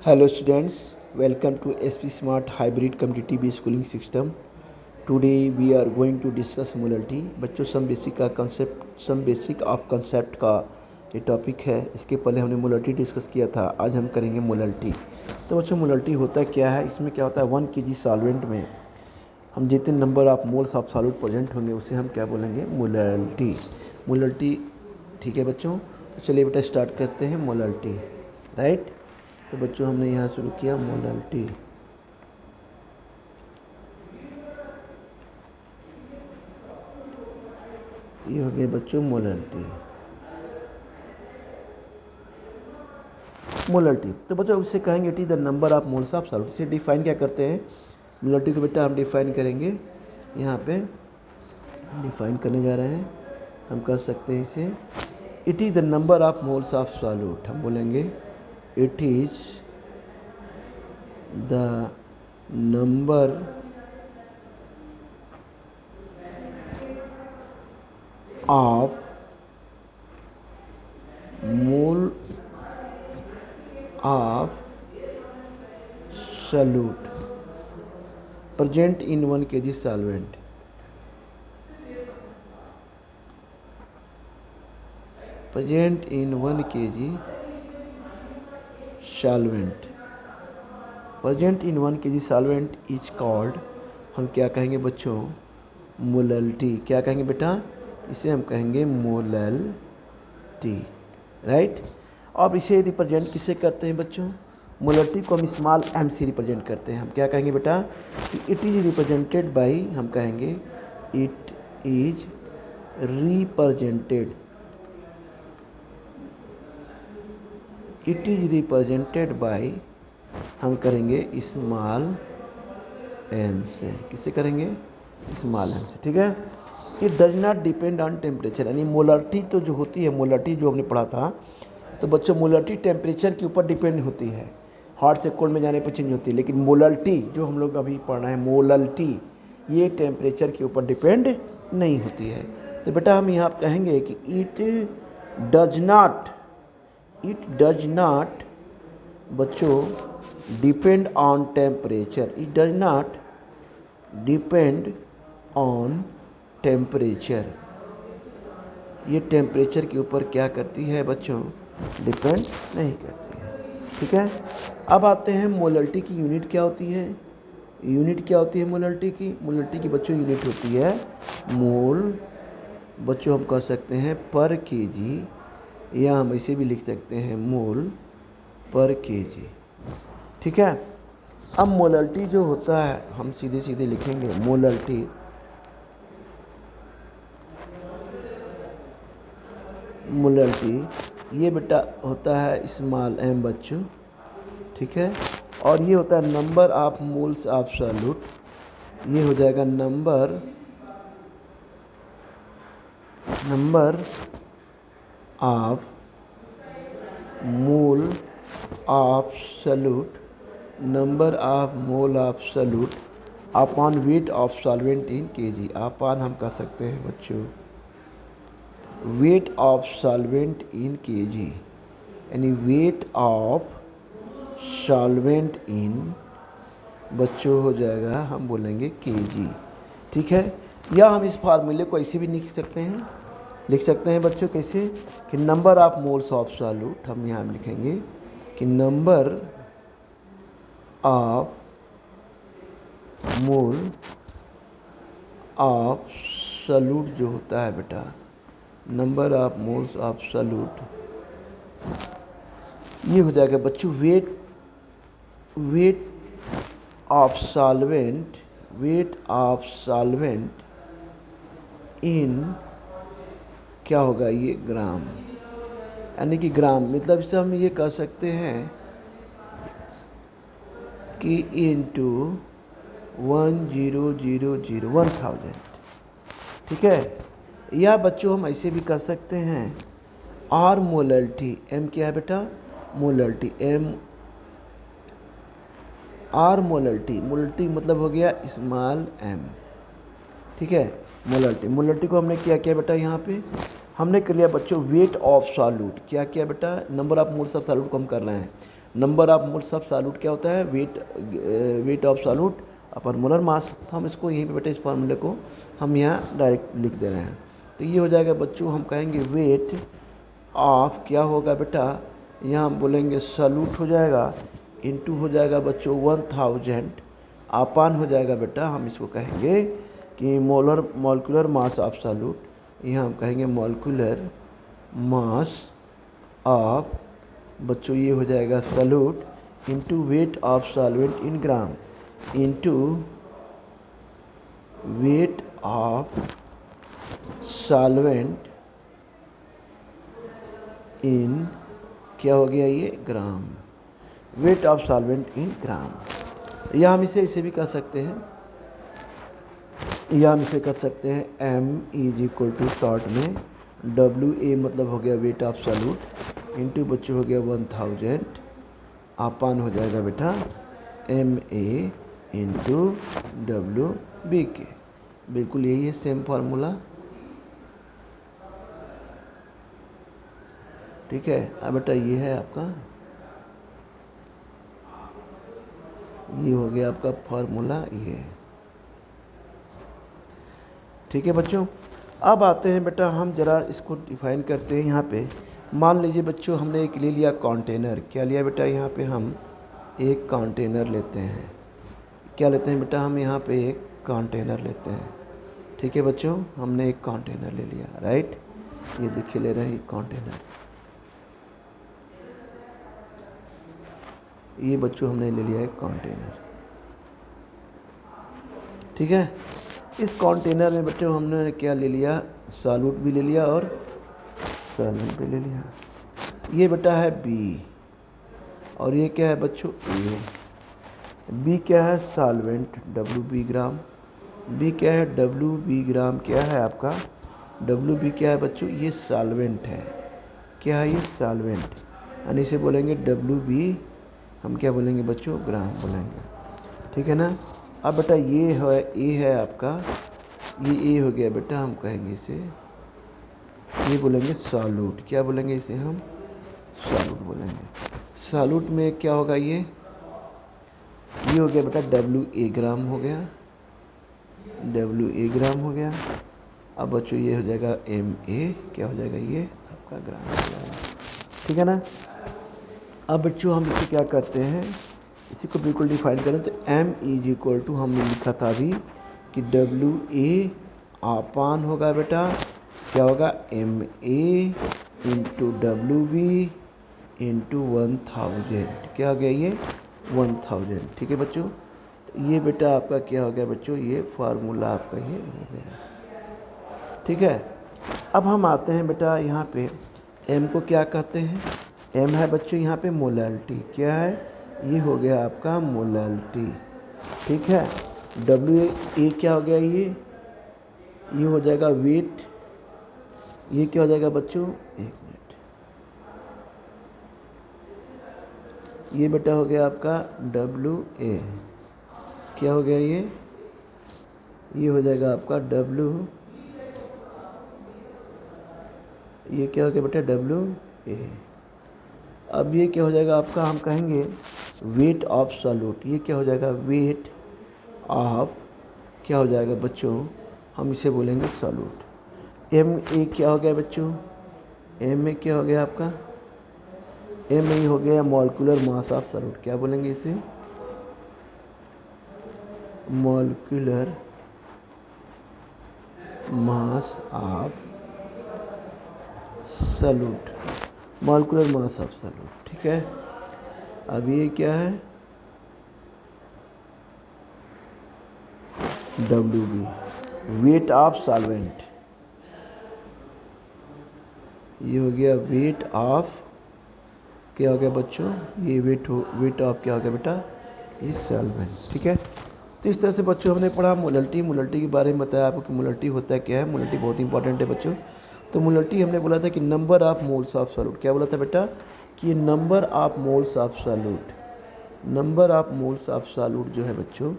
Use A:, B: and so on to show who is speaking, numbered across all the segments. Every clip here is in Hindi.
A: Hello students, welcome to SP Smart Hybrid Competitive Schooling System. Today we are going to discuss molality. बच्चों सम बेसिक ऑफ कंसेप्ट का ये टॉपिक है। इसके पहले हमने मोlality डिस्कस किया था, आज हम करेंगे मोlality। तो बच्चों मोlality होता क्या है, इसमें क्या होता है 1 kg सॉल्वेंट में हम जितने number of moles of solute present होंगे उसे हम क्या बोलेंगे मोlality। ठीक है बच्चों, तो चलिए बेटा स्टार्ट करते हैं मोlality। राइट, तो बच्चों हमने यहाँ शुरू किया मोlality। ये हो गया बच्चों मोlality। तो बच्चों उससे कहेंगे it is the number of moles of solute. इसे डिफाइन क्या करते हैं मोlality को बेटा हम डिफाइन करेंगे, यहाँ पे डिफाइन करने जा रहे हैं। हम कह सकते हैं इसे it is the number of moles of solute. हम बोलेंगे it is the number of mole of solute present in 1 kg solvent। present in 1 kg solvent। Present in 1 kg solvent is called, हम क्या कहेंगे बच्चों मोlality। क्या कहेंगे बेटा, इसे हम कहेंगे मोlality। राइट, अब इसे रिप्रेजेंट किससे करते हैं बच्चों, मोlality को हम स्मॉल m से रिप्रेजेंट करते हैं। हम क्या कहेंगे बेटा कि इट इज़ रिप्रेजेंटेड बाई, हम कहेंगे इट इज रिप्रेजेंटेड बाई, हम करेंगे स्मॉल m से। किससे करेंगे, स्मॉल m से। ठीक है, it does not depend on temperature. यानी मोlality तो जो होती है, मोlality जो हमने पढ़ा था, तो बच्चों मोlality टेम्परेचर के ऊपर डिपेंड होती है, हॉट से कोल्ड में जाने पर चेंज होती है। लेकिन मोlality जो हम लोग अभी पढ़ना है मोlality, ये टेम्परेचर के ऊपर डिपेंड नहीं होती है। तो बेटा हम यहाँ कहेंगे कि इट डज नॉट बच्चों depend on temperature. It does not depend on temperature. ये टेम्परेचर के ऊपर क्या करती है बच्चों, डिपेंड नहीं करती है। ठीक है, अब आते हैं मोlality की यूनिट क्या होती है। यूनिट क्या होती है मोlality की बच्चों यूनिट होती है मोल। बच्चों हम कह सकते हैं पर kg, या हम इसे भी लिख सकते हैं मोल पर kg। ठीक है, अब मोlality जो होता है हम सीधे सीधे लिखेंगे मोlality ये बेटा होता है स्मॉल m बच्चों। ठीक है, और ये होता है number of moles of solute. ये हो जाएगा number of mole of solute, number of mole of solute upon weight of solvent in kg। Upon हम कह सकते हैं बच्चों wait of solvent in kg, यानी वेट ऑफ सॉल्वेंट इन बच्चों हो जाएगा, हम बोलेंगे kg। ठीक है, या हम इस फार्मूले को ऐसे भी लिख सकते हैं बच्चों कैसे, कि number of moles of solute. हम यहाँ लिखेंगे कि number of mole of solute जो होता है बेटा, number of moles of solute, ये हो जाएगा बच्चों वेट ऑफ सॉल्वेंट इन क्या होगा ये ग्राम। यानी कि ग्राम मतलब इसे हम ये कह सकते हैं कि इंटू 1000। ठीक है, या बच्चों हम ऐसे भी कह सकते हैं और मोlality m क्या है बेटा, मोlality m और मोlality मतलब हो गया स्मॉल m। ठीक है, मोlality को हमने क्या किया बेटा, यहाँ पे हमने कर लिया बच्चों वेट ऑफ सॉल्यूट। क्या किया बेटा, number of moles of solute को हम कर रहे हैं। Number of moles of solute क्या होता है, wait of solute upon molar mass. तो हम इसको यहीं पे बेटा इस फॉर्मूले को हम यहाँ डायरेक्ट लिख दे रहे हैं। तो ये हो जाएगा बच्चों, हम कहेंगे वेट ऑफ क्या होगा बेटा, यहाँ हम बोलेंगे सॉल्यूट हो जाएगा, इनटू हो जाएगा बच्चों 1000 अपान हो जाएगा बेटा, हम इसको कहेंगे कि मॉलिक्यूलर मास ऑफ सॉल्यूट, यहाँ हम कहेंगे मॉलिक्यूलर मास ऑफ बच्चों ये हो जाएगा solute into wait of solvent in gram into wait of solvent इन क्या हो गया ये ग्राम, वेट ऑफ सॉल्वेंट इन ग्राम। या हम इसे भी कर सकते हैं, या हम इसे कर सकते हैं m is equal to short में WA मतलब हो गया वेट ऑफ सॉल्यूट इनटू बच्चों हो गया 1000 अपान हो जाएगा बेटा MA इंटू WBK। बिल्कुल यही है सेम फार्मूला, ठीक है। अब बेटा ये है आपका, ये हो गया आपका फार्मूला ये, ठीक है बच्चों। अब आते हैं बेटा हम जरा इसको डिफाइन करते हैं। यहाँ पे मान लीजिए बच्चों हमने एक ले लिया कंटेनर, क्या लिया बेटा, यहाँ पे हम एक कंटेनर लेते हैं, क्या लेते हैं बेटा, हम यहाँ पे एक कंटेनर लेते हैं, ठीक है बच्चों। हमने एक कंटेनर ले लिया, राइट, ये देखिए ले रहे हैं एक कंटेनर, ये बच्चों हमने ले लिया एक कंटेनर, ठीक है। इस कंटेनर में बच्चों हमने क्या ले लिया, सॉल्यूट भी ले लिया और सॉल्वेंट भी ले लिया। ये बेटा है B और ये क्या है बच्चों A। B क्या है सॉल्वेंट WB ग्राम, B क्या है WB ग्राम, क्या है आपका WB क्या है बच्चों, ये सॉल्वेंट है, क्या है ये सॉल्वेंट, यानी इसे बोलेंगे WB, हम क्या बोलेंगे बच्चों ग्राम बोलेंगे, ठीक है ना। अब बेटा ये है A है आपका, ये A हो गया बेटा, हम कहेंगे इसे, ये बोलेंगे सॉल्यूट, क्या बोलेंगे इसे हम सॉल्यूट बोलेंगे। सॉल्यूट में क्या होगा, ये हो गया बेटा WA ग्राम हो गया, WA ग्राम हो गया। अब बच्चों ये हो जाएगा MA, क्या हो जाएगा ये आपका ग्राम हो जाएगा, ठीक है ना। अब बच्चों हम इसे क्या करते हैं, इसी को बिल्कुल डिफाइन करें तो M इज इक्वल टू हमने लिखा था अभी कि WA अपान होगा बेटा क्या होगा MA इंटू WB इंटू 1000, क्या हो गया ये 1000, ठीक है बच्चों। तो ये बेटा आपका क्या हो गया बच्चों, ये फार्मूला आपका ये हो गया, ठीक है। अब हम आते हैं बेटा यहाँ पे M को क्या कहते हैं, M है बच्चों यहाँ पे मोलैलिटी, क्या है ये हो गया आपका मोलैलिटी, ठीक है। WA क्या हो गया, ये हो जाएगा वेट, ये क्या हो जाएगा बच्चों, एक मिनट, ये बेटा हो गया आपका WA, क्या हो गया ये हो जाएगा आपका ये क्या हो गया बेटा WA। अब ये क्या हो जाएगा आपका, हम कहेंगे वेट ऑफ सॉल्यूट, ये क्या हो जाएगा वेट ऑफ क्या हो जाएगा बच्चों, हम इसे बोलेंगे सॉल्यूट। MA क्या हो गया बच्चों, MA क्या हो गया आपका, MA हो गया मॉलिक्यूलर मास ऑफ सॉल्यूट, क्या बोलेंगे इसे molecular mass of solute, molecular mass of solute, ठीक है। अब ये क्या है WB वेट ऑफ सॉल्वेंट, ये हो गया वेट ऑफ क्या हो गया बच्चों, ये वेट ऑफ क्या हो गया बेटा ये सॉल्वेंट, ठीक है। तो इस तरह से बच्चों हमने पढ़ा मोलैलिटी के बारे में बताया आपको कि मोलैलिटी होता है क्या है। मोलैलिटी बहुत इंपॉर्टेंट है बच्चों। तो मोलैलिटी हमने बोला था कि number of moles of solute, क्या बोला था बेटा कि number of moles of solute, number of moles of solute जो है बच्चों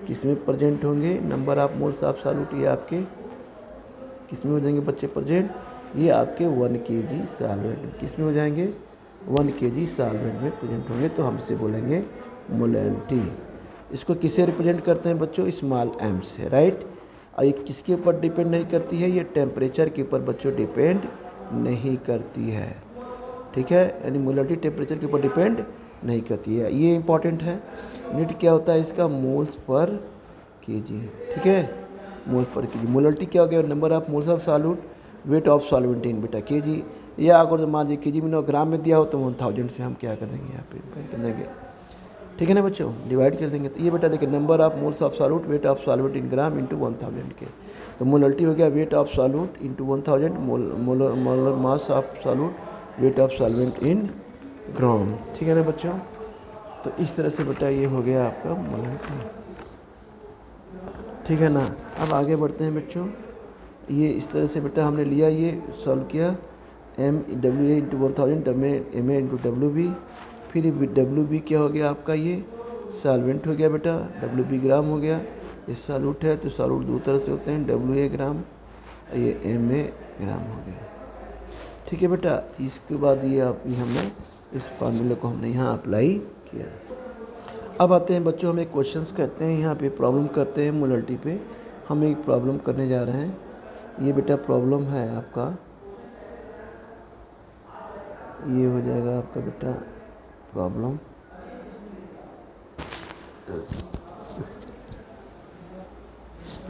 A: किस में प्रेजेंट होंगे, number of moles of solute ये आपके किस में हो जाएंगे बच्चे प्रेजेंट, ये आपके 1 kg सॉल्वेंट किस में हो जाएंगे 1 kg सॉल्वेंट में प्रेजेंट होंगे, तो हम इसे बोलेंगे मोलैलिटी। इसको किससे रिप्रेजेंट करते हैं बच्चों? स्मॉल m से, राइट। और ये किसके ऊपर डिपेंड नहीं करती है? ये टेम्परेचर के ऊपर बच्चों डिपेंड नहीं करती है, ठीक है। यानी मोलैलिटी टेम्परेचर के ऊपर डिपेंड नहीं करती है, ये इंपॉर्टेंट है। यूनिट क्या होता है इसका? मोल्स पर केजी, ठीक है, मोल्स पर केजी। मोलैलिटी क्या हो गया? Number of moles of solute, weight of solvent इन बेटा केजी। या अगर मान लीजिए केजी में ग्राम में दिया हो तो 1000 से हम क्या कर देंगे यहाँ पे कर देंगे, ठीक है ना बच्चों, डिवाइड कर देंगे। तो ये बेटा देखिए number of moles of solute, weight of solvent in gram into 1000 के। तो मोलैलिटी हो गया weight of solute into 1000, molar mass of solute, weight of solvent in gram, ठीक है ना बच्चों। तो इस तरह से बेटा ये हो गया आपका मोलैलिटी, ठीक है ना। अब आगे बढ़ते हैं बच्चों। ये इस तरह से बेटा हमने लिया, ये सॉल्व किया, MWA into 1000, MA into WB। फिर WB क्या हो गया आपका? ये सॉल्वेंट हो गया बेटा, WB ग्राम हो गया। ये सॉल्यूट है तो सॉल्यूट दो तरह से होते हैं, WA ग्राम, ये MA ग्राम हो गया, ठीक है बेटा। इसके बाद ये हमने इस फार्मूले को हमने यहाँ अप्लाई किया। अब आते हैं बच्चों, हम एक क्वेश्चंस करते हैं, यहाँ पे प्रॉब्लम करते हैं मोलैलिटी पे। हम एक प्रॉब्लम करने जा रहे हैं। ये बेटा प्रॉब्लम है आपका, ये हो जाएगा आपका बेटा प्रॉब्लम।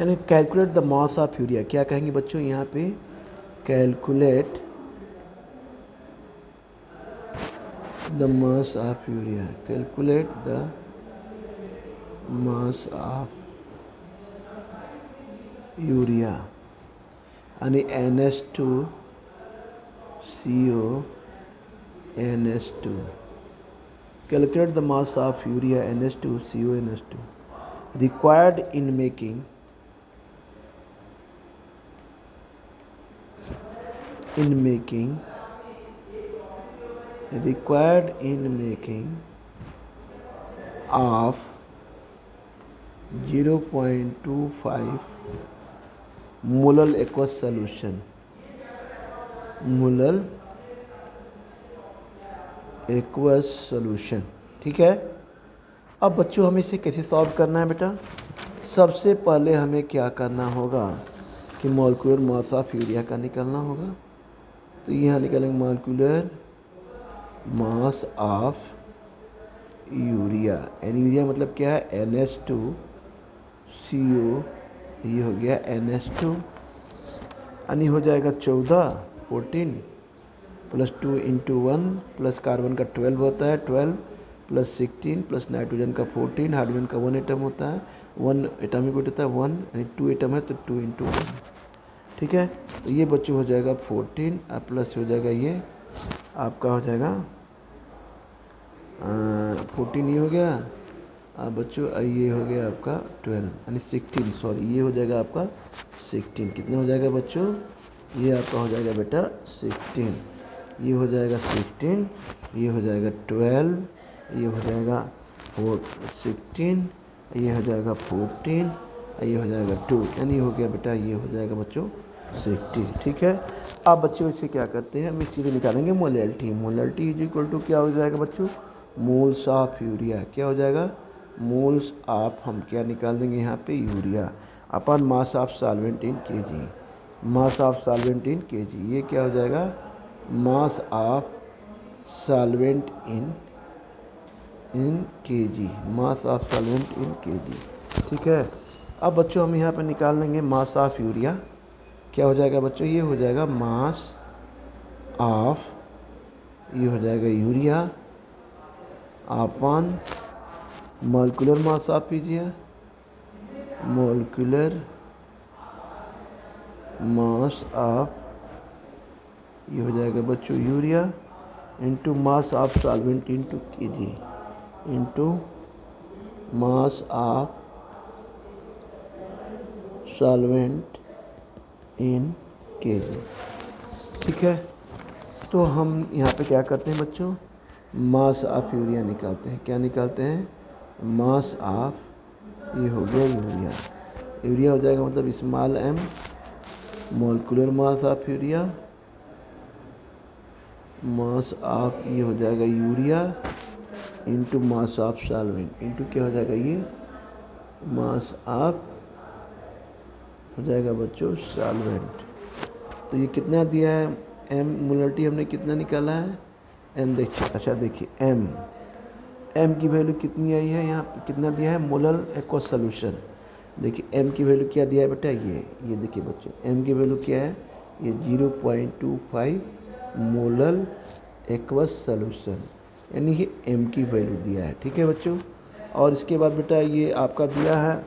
A: यानी calculate the mass of urea. क्या कहेंगे बच्चों यहाँ पे? Calculate the mass of urea, calculate the mass of urea, यानी NH2 CO NH2। Calculate the mass of urea NH2 CO NH2 required in making required in making of 0.25 molal aqueous solution, molal aqueous solution, ठीक है। अब बच्चों हमें इसे कैसे सॉल्व करना है बेटा? सबसे पहले हमें क्या करना होगा कि मॉलिक्यूलर मास ऑफ यूरिया का निकालना होगा। तो यहाँ निकालेंगे molecular mass of urea. N urea मतलब क्या है? NH2 CO, ये हो गया NH2, यानी हो जाएगा 14 प्लस 2 इंटू 1 प्लस कार्बन का 12 होता है, 12 प्लस 16 प्लस नाइट्रोजन का 14, हाइड्रोजन का 1 एटम होता है, 1 एटॉमिक वेट होता है 1, यानी 2 एटम है तो 2 इंटू 1, ठीक है। तो ये बच्चों हो जाएगा 14 और प्लस हो जाएगा ये आपका हो जाएगा 14, ये हो गया। अब बच्चों ये हो गया आपका 12, यानी 16, सॉरी ये हो जाएगा आपका 16। कितना हो जाएगा बच्चों? ये आपका हो जाएगा बेटा 16, ये हो जाएगा 16, ये हो जाएगा 12, ये हो जाएगा 16, ये हो जाएगा 14, ये हो जाएगा 2, यानी हो गया बेटा ये हो जाएगा बच्चों 60, ठीक है। अब बच्चों इससे क्या करते हैं? हम इस चीज़ निकालेंगे molality. Molality is equal to क्या हो जाएगा बच्चों? Moles of urea. क्या हो जाएगा? मोल्स ऑफ, हम क्या निकाल देंगे यहाँ पे? Urea upon mass of solvent in KG, mass of solvent in KG. ये क्या हो जाएगा? Mass of solvent in KG, mass of solvent in KG, ठीक है। अब बच्चों हम यहाँ पे निकाल लेंगे मास ऑफ यूरिया। क्या हो जाएगा बच्चों? ये हो जाएगा मास ऑफ, ये हो जाएगा urea upon molecular mass of कीजिए, मॉलिक्यूलर मास ऑफ, ये हो जाएगा बच्चों urea into mass of solvent into KG, into mass of solvent in KG, ठीक है। तो हम यहाँ पे क्या करते हैं बच्चों? मास ऑफ यूरिया निकालते हैं। क्या निकालते हैं? मास ऑफ, ये हो गया यूरिया, यूरिया हो जाएगा मतलब small m, molecular mass of urea mass of ये हो जाएगा urea into mass of solvent into क्या हो जाएगा ये मास ऑफ हो जाएगा बच्चों सॉल्वेंट। तो ये कितना दिया है एम मोलरिटी हमने कितना निकाला है एम देखिए। अच्छा देखिए एम की वैल्यू कितनी आई है यहाँ पे कितना दिया है मोलर एक्वस सोल्यूशन। देखिए एम की वैल्यू क्या दिया है बेटा ये देखिए बच्चों एम की वैल्यू क्या है ये 0.25 मोलर एक्वस सोल्यूशन यानी ये एम की वैल्यू दिया है। ठीक है बच्चों। और इसके बाद बेटा ये आपका दिया है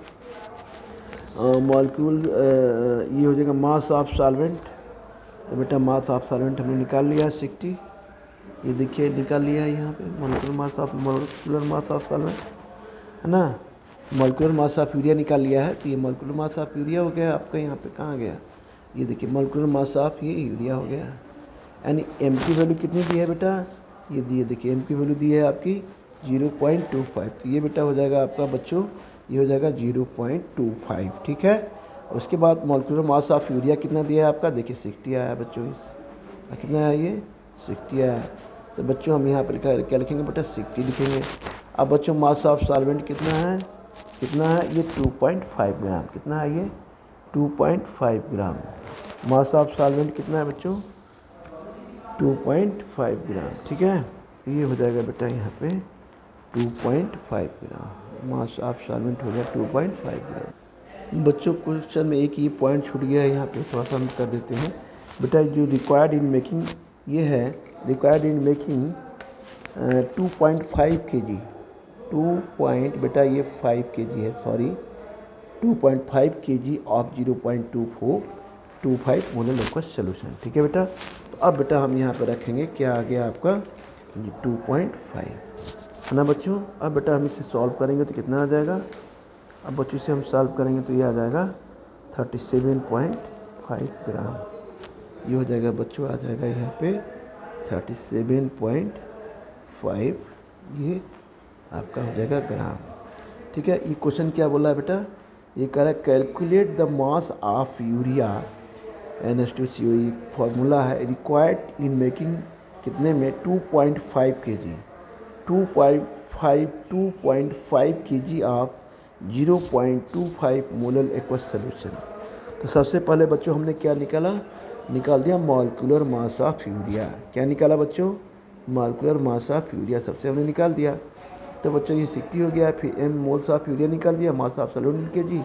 A: मॉलिक्यूल ये हो जाएगा मास ऑफ सॉल्वेंट। तो बेटा मास ऑफ सॉल्वेंट हमने निकाल लिया है 60। ये देखिए निकाल लिया है यहाँ पे मॉलिक्यूलर मास ऑफ सॉल्वेंट है ना। मॉलिक्यूलर मास ऑफ यूरिया निकाल लिया है। तो ये मॉलिक्यूलर मास ऑफ यूरिया हो गया आपका यहाँ पे कहाँ गया ये देखिए मॉलिक्यूलर मास ऑफ ये यूरिया हो गया। यानी एम की वैल्यू कितनी दी है बेटा ये दी है देखिए एम की वैल्यू दी है आपकी 0.25। तो ये बेटा हो जाएगा आपका बच्चों ये हो जाएगा 0.25। ठीक है। उसके बाद मॉलिक्यूलर मास ऑफ यूरिया कितना दिया है आपका देखिए 60 आया है बच्चों इस कितना है ये 60 आया है। तो बच्चों हम यहाँ पर क्या लिखेंगे बेटा 60 लिखेंगे। अब बच्चों मास ऑफ सॉल्वेंट कितना है ये 2.5 ग्राम कितना है ये 2.5 ग्राम। मास ऑफ सॉल्वेंट कितना है बच्चों 2.5 ग्राम। ठीक है। ये हो जाएगा बेटा यहाँ पे 2.5 ग्राम मास ऑफ सॉल्वेंट हो गया 2.5 ग्राम। बच्चों क्वेश्चन में एक ये पॉइंट छूट गया है यहाँ पे थोड़ा सा हम कर देते हैं बेटा जो रिक्वायर्ड इन मेकिंग ये है रिक्वायर्ड इन मेकिंग 2.5 kg 2 बेटा ये 5 kg है sorry 2.5 kg of 0.25 molar aqueous solution. ठीक है बेटा। तो अब बेटा हम यहाँ पर रखेंगे क्या आ गया आपका 2.5 है ना बच्चों। अब बेटा हम इसे सॉल्व करेंगे तो कितना आ जाएगा अब बच्चों इसे हम सॉल्व करेंगे तो ये आ जाएगा 37.5 ग्राम। ये हो जाएगा बच्चों आ जाएगा यहाँ पे 37.5 ये आपका हो जाएगा ग्राम। ठीक है। ये क्वेश्चन क्या बोला है बेटा ये कह रहा है calculate the mass of urea NH2CO ये फार्मूला है रिक्वायर्ड इन मेकिंग कितने में 2.5 kg 2.5 kg of 0.25 molar aqueous solution. तो सबसे पहले बच्चों हमने क्या निकाल दिया मॉलिक्यूलर मास ऑफ यूरिया। क्या निकाला बच्चों मॉलिक्यूलर मास ऑफ यूरिया सबसे हमने निकाल दिया। तो बच्चों ये 60 हो गया। फिर एम मोल्स ऑफ यूरिया निकाल दिया mass of solvent in kg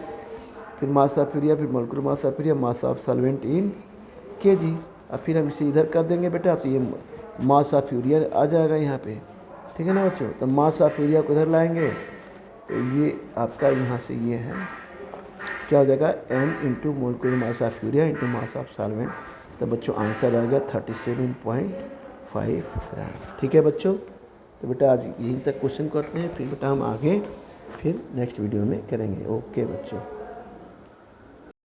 A: फिर मास ऑफ यूरिया फिर molecular mass of urea mass of solvent in kg। अब फिर हम इसे इधर कर देंगे बेटा तो ये मास ऑफ यूरिया आ जाएगा यहाँ पे। ठीक है ना बच्चों। तो मास ऑफ यूरिया को इधर लाएंगे तो ये आपका यहाँ से ये है क्या हो जाएगा m into molecular mass of urea into mass of solvent. तो बच्चों आंसर आएगा 37.5 ग्राम। ठीक है बच्चों। तो बेटा आज यहीं तक क्वेश्चन करते हैं फिर बेटा हम आगे फिर नेक्स्ट वीडियो में करेंगे। ओके बच्चों।